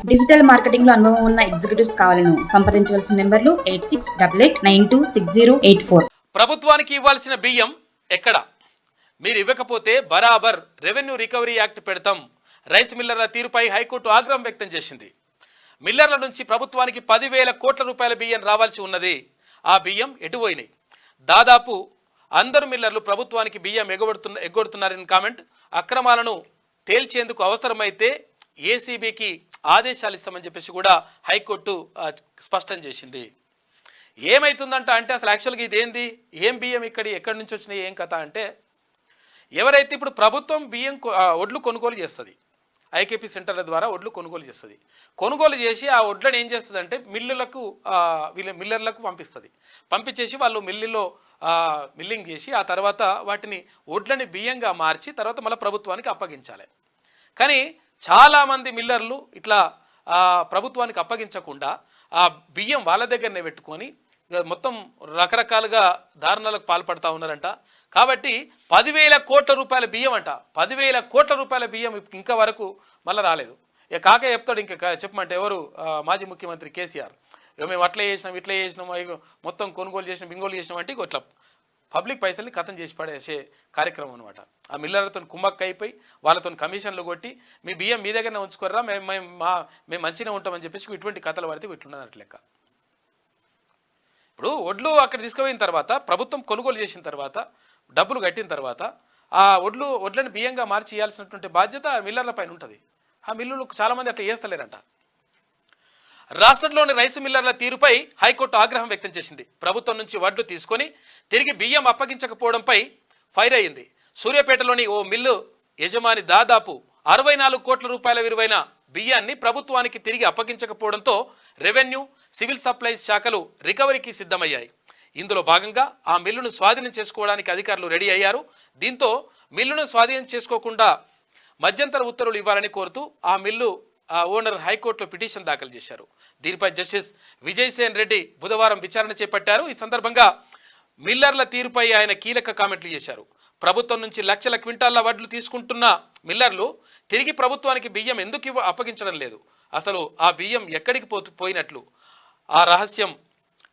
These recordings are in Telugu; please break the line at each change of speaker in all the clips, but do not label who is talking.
డిజిటల్ మార్కెటింగ్ లో అనుభవం ఉన్న ఎగ్జిక్యూటివ్స్ కావాలను సంప్రదించవలసిన నెంబర్లు 8688926084.
ప్రభుత్వానికి ఇవ్వాల్సిన బియ్యం ఎక్కడ? మీరు ఇవ్వకపోతే బరాబర్ రెవెన్యూ రికవరీ యాక్ట్ పెడతాం. రైస్ మిల్లర్ల తీరుపై హైకోర్టు ఆగ్రహం వ్యక్తం చేసింది. మిల్లర్ల నుంచి ప్రభుత్వానికి 10,000 కోట్ల రూపాయల బియ్యం రావాల్సి ఉన్నది. ఆ బియ్యం ఎటుపోయినాయి? దాదాపు అందరు మిల్లర్లు ప్రభుత్వానికి బియ్యం ఎగ్గొడుతున్నారని కామెంట్. అక్రమాలను తేల్చేందుకు అవసరమైతే ఏసీబీకి ఆదేశాలు ఇస్తామని చెప్పేసి కూడా హైకోర్టు స్పష్టం చేసింది. ఏమైతుందంట అంటే అసలు యాక్చువల్గా ఇదేంది, ఏం బియ్యం ఎక్కడి నుంచి వచ్చినాయి, ఏం కథ అంటే, ఎవరైతే ఇప్పుడు ప్రభుత్వం బియ్యం ఒడ్లు కొనుగోలు చేస్తుంది, ఐకేపీ సెంటర్ల ద్వారా ఒడ్లు కొనుగోలు చేస్తుంది. కొనుగోలు చేసి ఆ ఒడ్లను ఏం చేస్తుంది అంటే మిల్లర్లకు పంపిస్తుంది. పంపించేసి వాళ్ళు మిల్లులో మిల్లింగ్ చేసి ఆ తర్వాత వాటిని ఒడ్లని బియ్యంగా మార్చి తర్వాత మళ్ళీ ప్రభుత్వానికి అప్పగించాలి. కానీ చాలామంది మిల్లర్లు ఇట్లా ప్రభుత్వానికి అప్పగించకుండా ఆ బియ్యం వాళ్ళ దగ్గరనే పెట్టుకొని మొత్తం రకరకాలుగా దారుణాలకు పాల్పడుతూ ఉన్నారంట. కాబట్టి 10,000 కోట్ల రూపాయల బియ్యం అంట, 10,000 కోట్ల రూపాయల బియ్యం ఇంకా వరకు మళ్ళీ రాలేదు. ఇక కాకే చెప్తాడు, ఇంకా చెప్పమంటే ఎవరు, మాజీ ముఖ్యమంత్రి కేసీఆర్, మేము అట్లా చేసినాం ఇట్లా చేసినాం మొత్తం కొనుగోలు చేసినాం బింగోలు చేసినాం అంటే ఇట్లా పబ్లిక్ పైసల్ని ఖతం చేసి పడేసే కార్యక్రమం అనమాట. ఆ మిల్లర్లతో కుమ్మక్క అయిపోయి వాళ్ళతో కమిషన్లు కొట్టి మీ బియ్యం మీ దగ్గరనే ఉంచుకోర్రా, మేము మంచిగా ఉంటామని చెప్పేసి ఇటువంటి కథలు పడితే ఇట్లున్నది లెక్క. ఇప్పుడు ఒడ్లు అక్కడ తీసుకుపోయిన తర్వాత ప్రభుత్వం కొనుగోలు చేసిన తర్వాత డబ్బులు కట్టిన తర్వాత ఆ ఒడ్లను బియ్యంగా మార్చి ఇవ్వాల్సినటువంటి బాధ్యత మిల్లర్ల పైన ఉంటుంది. ఆ మిల్లులు చాలామంది అట్లా చేస్తలేరంట. రాష్ట్రంలోని రైసు మిల్లర్ల తీరుపై హైకోర్టు ఆగ్రహం వ్యక్తం చేసింది. ప్రభుత్వం నుంచి వడ్లు తీసుకొని తిరిగి బియ్యం అప్పగించకపోవడంపై ఫైర్ అయింది. సూర్యాపేటలోని ఓ మిల్లు యజమాని దాదాపు 64 కోట్ల రూపాయల విలువైన బియ్యాన్ని ప్రభుత్వానికి తిరిగి అప్పగించకపోవడంతో రెవెన్యూ, సివిల్ సప్లైస్ శాఖలు రికవరీకి సిద్ధమయ్యాయి. ఇందులో భాగంగా ఆ మిల్లును స్వాధీనం చేసుకోవడానికి అధికారులు రెడీ అయ్యారు. దీంతో మిల్లును స్వాధీనం చేసుకోకుండా మధ్యంతర ఉత్తర్వులు ఇవ్వాలని కోరుతూ ఆ మిల్లు ఓనర్ హైకోర్టులో పిటిషన్ దాఖలు చేశారు. దీనిపై జస్టిస్ విజయసేన్ రెడ్డి బుధవారం విచారణ చేపట్టారు. ఈ సందర్భంగా మిల్లర్ల తీరుపై ఆయన కీలక కామెంట్లు చేశారు. ప్రభుత్వం నుంచి లక్షల క్వింటాళ్ల వడ్లు తీసుకుంటున్న మిల్లర్లు తిరిగి ప్రభుత్వానికి బియ్యం ఎందుకు అప్పగించడం లేదు? అసలు ఆ బియ్యం ఎక్కడికి పోయినట్లు? ఆ రహస్యం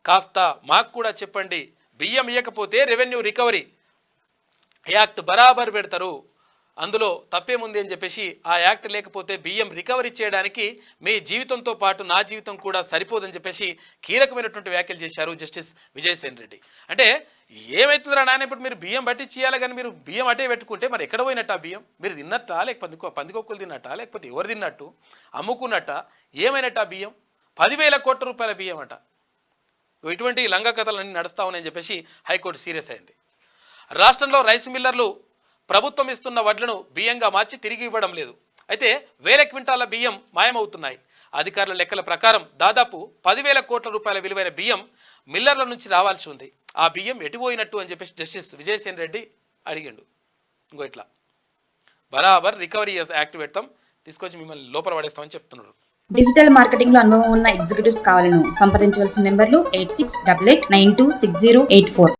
కాస్త మాకు కూడా చెప్పండి. బియ్యం ఇవ్వకపోతే రెవెన్యూ రికవరీ యాక్ట్ బరాబర్ పెడతారు, అందులో తప్పేముంది అని చెప్పేసి, ఆ యాక్ట్ లేకపోతే బియ్యం రికవరీ చేయడానికి మీ జీవితంతో పాటు నా జీవితం కూడా సరిపోదని చెప్పేసి కీలకమైనటువంటి వ్యాఖ్యలు చేశారు జస్టిస్ విజయసేన్ రెడ్డి. అంటే ఏమవుతుందిరా నాయన, ఇప్పుడు మీరు బియ్యం బట్టి చేయాలి కానీ మీరు బియ్యం అటే పెట్టుకుంటే మరి ఎక్కడ పోయినట్టు ఆ బియ్యం? మీరు తిన్నట్టా, లేకపోతే పందికొక్కులు తిన్నట్టా, లేకపోతే ఎవరు తిన్నట్టు, అమ్ముకున్నట్ట, ఏమైనట్టు ఆ బియ్యం? 10,000 కోట్ల రూపాయల బియ్యం అట. ఇటువంటి లంగ కథలన్నీ నడుస్తా ఉన్నాయని చెప్పేసి హైకోర్టు సీరియస్ అయింది. రాష్ట్రంలో రైస్ మిల్లర్లు ప్రభుత్వం ఇస్తున్న వడ్లను బియ్యంగా మార్చి తిరిగి ఇవ్వడం లేదు. అయితే 1000 క్వింటాల బియ్యం మాయమవుతున్నాయి. అధికారుల లెక్కల ప్రకారం దాదాపు 10,000 కోట్ల రూపాయల విలువైన బియ్యం మిల్లర్ల నుంచి రావాల్సి ఉంది. ఆ బియ్యం ఎటుపోయినట్టు అని చెప్పేసి జస్టిస్ విజయసేన్ రెడ్డి అడిగిండు. ఇంకో ఇట్లా బరాబర్ రికవరీ యాక్ట్ పెడతాం, తీసుకొచ్చి మిమ్మల్ని లోపల పడేస్తామని చెప్తున్నారు.
డిజిటల్ మార్కెటింగ్ లో అనుభవం ఉన్న ఎగ్జిక్యూటివ్స్ కావాలను సంప్రదించవలసిన నెంబర్లు 8688926084.